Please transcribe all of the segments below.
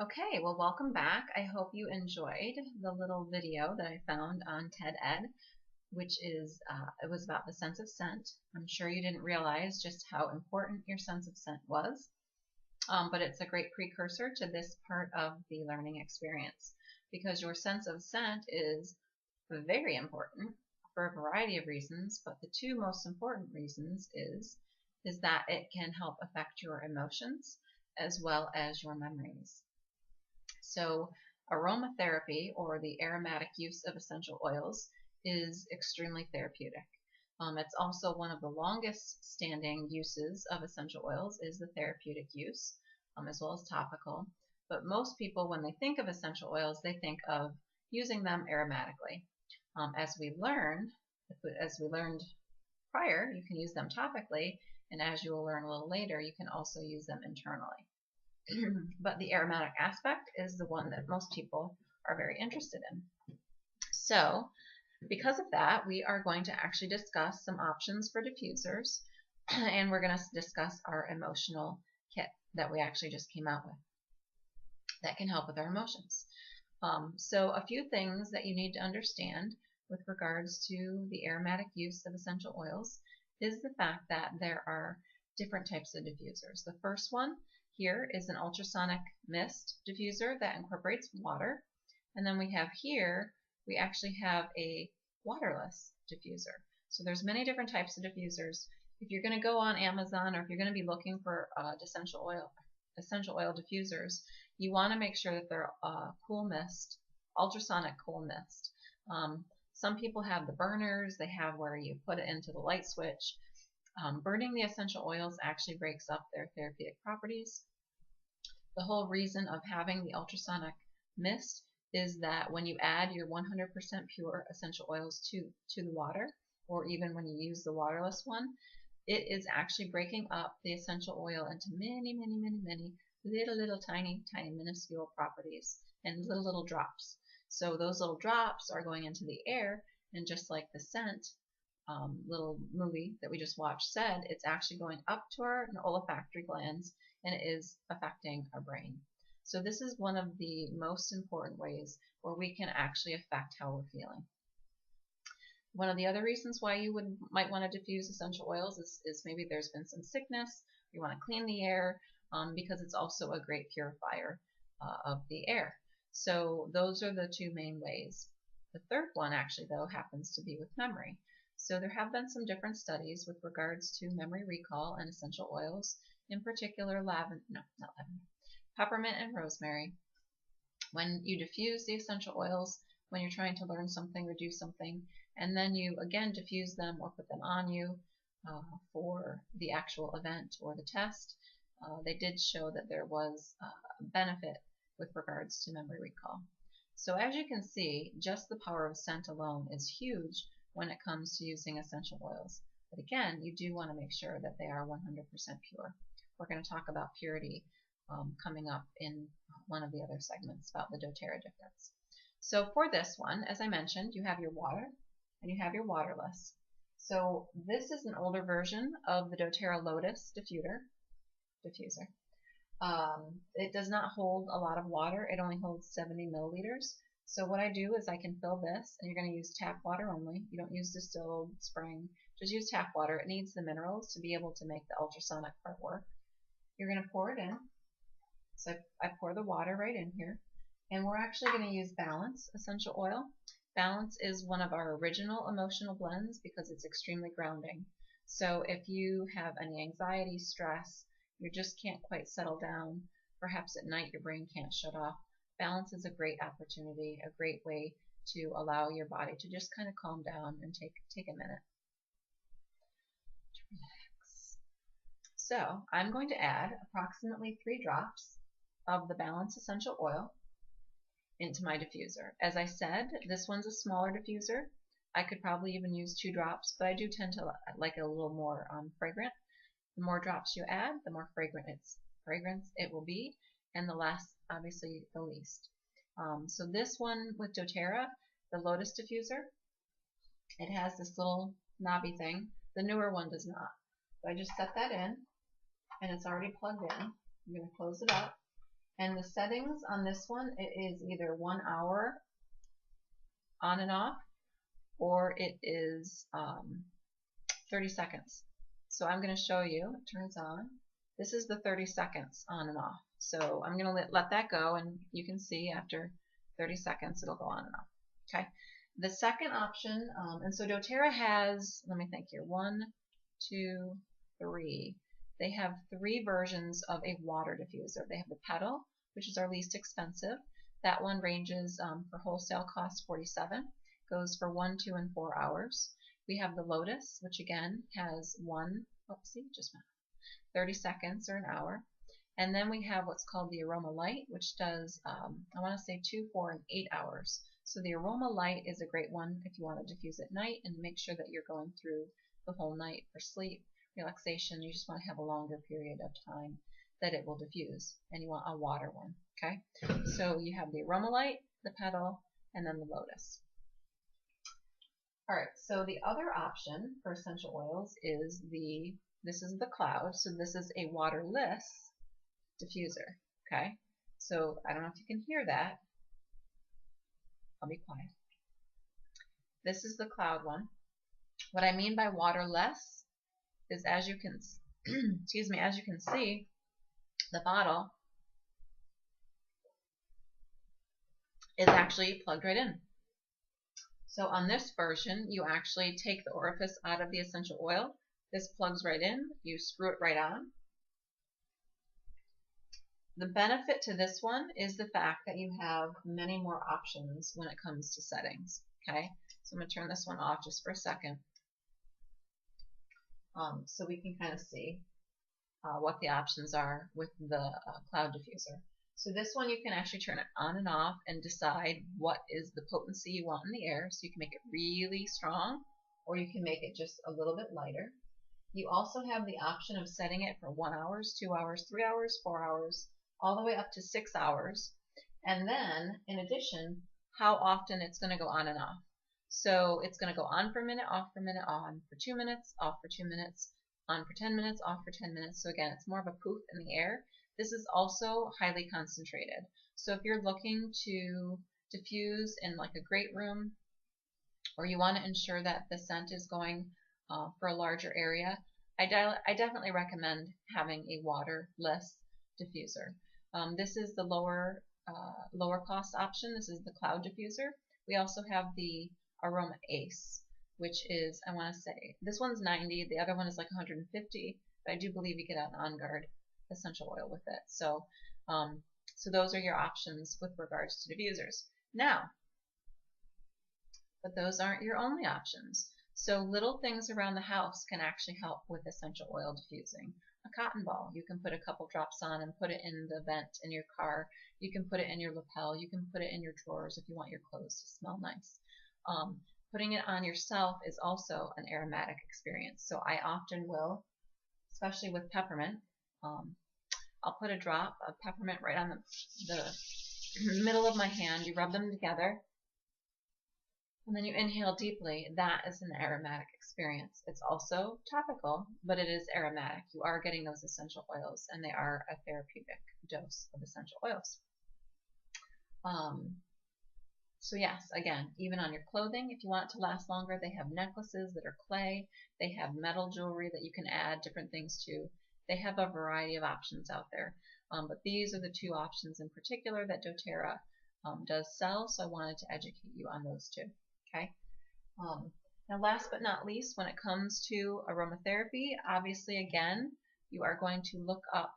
Okay, well, welcome back. I hope you enjoyed the little video that I found on TED Ed, which it was about the sense of scent. I'm sure you didn't realize just how important your sense of scent was, but it's a great precursor to this part of the learning experience because your sense of scent is very important for a variety of reasons, but the two most important reasons is that it can help affect your emotions as well as your memories. So aromatherapy, or the aromatic use of essential oils, is extremely therapeutic. It's also one of the longest standing uses of essential oils is the therapeutic use, as well as topical. But most people, when they think of essential oils, they think of using them aromatically. As we learned prior, you can use them topically, and as you will learn a little later, you can also use them internally. But the aromatic aspect is the one that most people are very interested in. So, because of that, we are going to actually discuss some options for diffusers, and we're going to discuss our emotional kit that we actually just came out with that can help with our emotions. So, a few things that you need to understand with regards to the aromatic use of essential oils is the fact that there are different types of diffusers. The first one here is an ultrasonic mist diffuser that incorporates water. And then we actually have a waterless diffuser. So there's many different types of diffusers. If you're going to go on Amazon, or if you're going to be looking for essential oil diffusers, you want to make sure that they're cool mist, ultrasonic cool mist. Some people have the burners. They have where you put it into the light switch. Burning the essential oils actually breaks up their therapeutic properties. The whole reason of having the ultrasonic mist is that when you add your 100% pure essential oils to the water, or even when you use the waterless one, it is actually breaking up the essential oil into many, many, many, many little tiny, tiny minuscule properties and little drops. So those little drops are going into the air, and just like the scent little movie that we just watched said, it's actually going up to our olfactory glands, and it is affecting our brain. So this is one of the most important ways where we can actually affect how we're feeling. One of the other reasons why you might want to diffuse essential oils is maybe there's been some sickness, you want to clean the air, because it's also a great purifier of the air. So those are the two main ways. The third one actually, though, happens to be with memory. So there have been some different studies with regards to memory recall and essential oils, in particular peppermint and rosemary. When you diffuse the essential oils, when you're trying to learn something or do something, and then you again diffuse them or put them on you for the actual event or the test, they did show that there was a benefit with regards to memory recall. So as you can see, just the power of scent alone is huge when it comes to using essential oils. But again, you do want to make sure that they are 100% pure. We're going to talk about purity coming up in one of the other segments about the doTERRA difference. So for this one, as I mentioned, you have your water and you have your waterless. So this is an older version of the doTERRA Lotus diffuser. It does not hold a lot of water. It only holds 70 milliliters. So what I do is I can fill this, and you're going to use tap water only. You don't use distilled spring. Just use tap water. It needs the minerals to be able to make the ultrasonic part work. You're going to pour it in. So I pour the water right in here. And we're actually going to use Balance essential oil. Balance is one of our original emotional blends because it's extremely grounding. So if you have any anxiety, stress, you just can't quite settle down, perhaps at night your brain can't shut off, Balance is a great opportunity, a great way to allow your body to just kind of calm down and take a minute to relax. So I'm going to add approximately 3 drops of the Balance essential oil into my diffuser. As I said, this one's a smaller diffuser. I could probably even use 2 drops, but I do tend to like it a little more fragrant. The more drops you add, the more fragrance it will be, and the less, obviously, the least. So this one with doTERRA, the Lotus diffuser, it has this little knobby thing. The newer one does not. So I just set that in, and it's already plugged in. I'm going to close it up, And the settings on this one, it is either 1 hour on and off, or it is 30 seconds. So I'm going to show you. It turns on. This is the 30 seconds on and off. So I'm going to let that go, and you can see after 30 seconds it'll go on and off. Okay. The second option, and so doTERRA has, let me think here, 1, 2, 3. They have 3 versions of a water diffuser. They have the Petal, which is our least expensive. That one ranges for wholesale cost $47, goes for 1, 2, and 4 hours. We have the Lotus, which again has 30 seconds or an hour. And then we have what's called the Aroma Light, which does, I want to say 2, 4, and 8 hours. So the Aroma Light is a great one if you want to diffuse at night and make sure that you're going through the whole night for sleep, relaxation. You just want to have a longer period of time that it will diffuse, and you want a water one. Okay, so you have the Aroma Light, the Petal, and then the Lotus. All right, so the other option for essential oils is this is the Cloud. So this is a waterless diffuser. Okay, so I don't know if you can hear that. I'll be quiet. This is the Cloud one. What I mean by waterless is, as you can excuse me, as you can see, the bottle is actually plugged right in. So on this version, you actually take the orifice out of the essential oil. This plugs right in. You screw it right on. The benefit to this one is the fact that you have many more options when it comes to settings. Okay, so I'm going to turn this one off just for a second, so we can kind of see what the options are with the Cloud diffuser. So this one, you can actually turn it on and off and decide what is the potency you want in the air. So you can make it really strong, or you can make it just a little bit lighter. You also have the option of setting it for 1 hour, 2 hours, 3 hours, 4 hours, all the way up to 6 hours. And then, in addition, how often it's going to go on and off. So it's going to go on for a minute, off for a minute, on for 2 minutes, off for 2 minutes, on for 10 minutes, off for 10 minutes. So again, it's more of a poof in the air. This is also highly concentrated. So if you're looking to diffuse in like a great room, or you want to ensure that the scent is going for a larger area, I definitely recommend having a waterless diffuser. This is the lower cost option. This is the Cloud diffuser. We also have the Aroma Ace, which is, I want to say, this one's $90, the other one is like $150, but I do believe you get an On Guard essential oil with it. So, so those are your options with regards to diffusers. Now, but those aren't your only options. So little things around the house can actually help with essential oil diffusing. A cotton ball, you can put a couple drops on and put it in the vent in your car. You can put it in your lapel. You can put it in your drawers if you want your clothes to smell nice. Putting it on yourself is also an aromatic experience. So I often will, especially with peppermint, I'll put a drop of peppermint right on the middle of my hand. You rub them together, and then you inhale deeply. That is an aromatic experience. It's also topical, but it is aromatic. You are getting those essential oils, and they are a therapeutic dose of essential oils. So yes, again, even on your clothing, if you want it to last longer, they have necklaces that are clay. They have metal jewelry that you can add different things to. They have a variety of options out there. But these are the 2 options in particular that doTERRA does sell, so I wanted to educate you on those 2. Okay. Now, last but not least, when it comes to aromatherapy, obviously, again, you are going to look up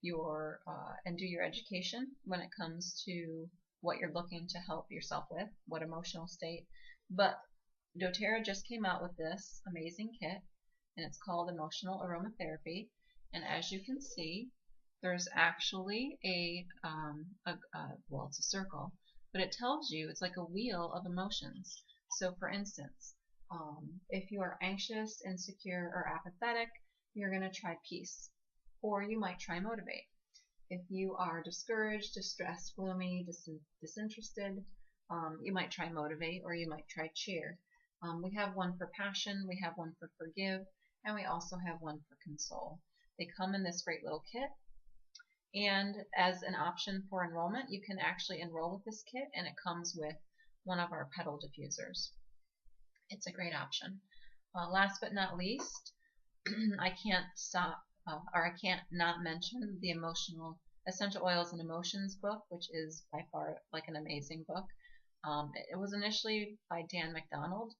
your and do your education when it comes to what you're looking to help yourself with, what emotional state. But doTERRA just came out with this amazing kit, and it's called Emotional Aromatherapy. And as you can see, there's actually well, it's a circle, but it tells you, it's like a wheel of emotions. So for instance, if you are anxious, insecure, or apathetic, you're going to try peace, or you might try motivate. If you are discouraged, distressed, gloomy, disinterested, you might try motivate, or you might try cheer. We have one for passion, we have one for forgive, and we also have one for console. They come in this great little kit, And as an option for enrollment, you can actually enroll with this kit, and it comes with one of our petal diffusers. It's a great option. Last but not least, I can't stop or I can't not mention the Emotional Essential Oils and Emotions book, which is by far like an amazing book. It was initially by Dan McDonald.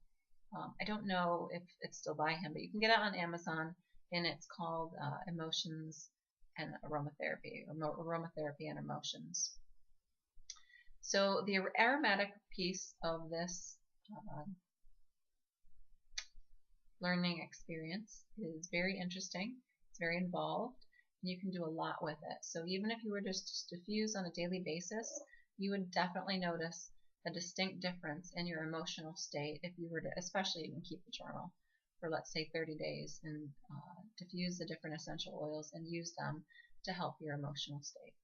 I don't know if it's still by him, but you can get it on Amazon, and it's called Emotions and Aromatherapy and Emotions. So the aromatic piece of this uh, learning experience is very interesting. It's very involved, and you can do a lot with it. So even if you were just to diffuse on a daily basis, you would definitely notice a distinct difference in your emotional state if you were to, especially even keep a journal for, let's say, 30 days and diffuse the different essential oils and use them to help your emotional state.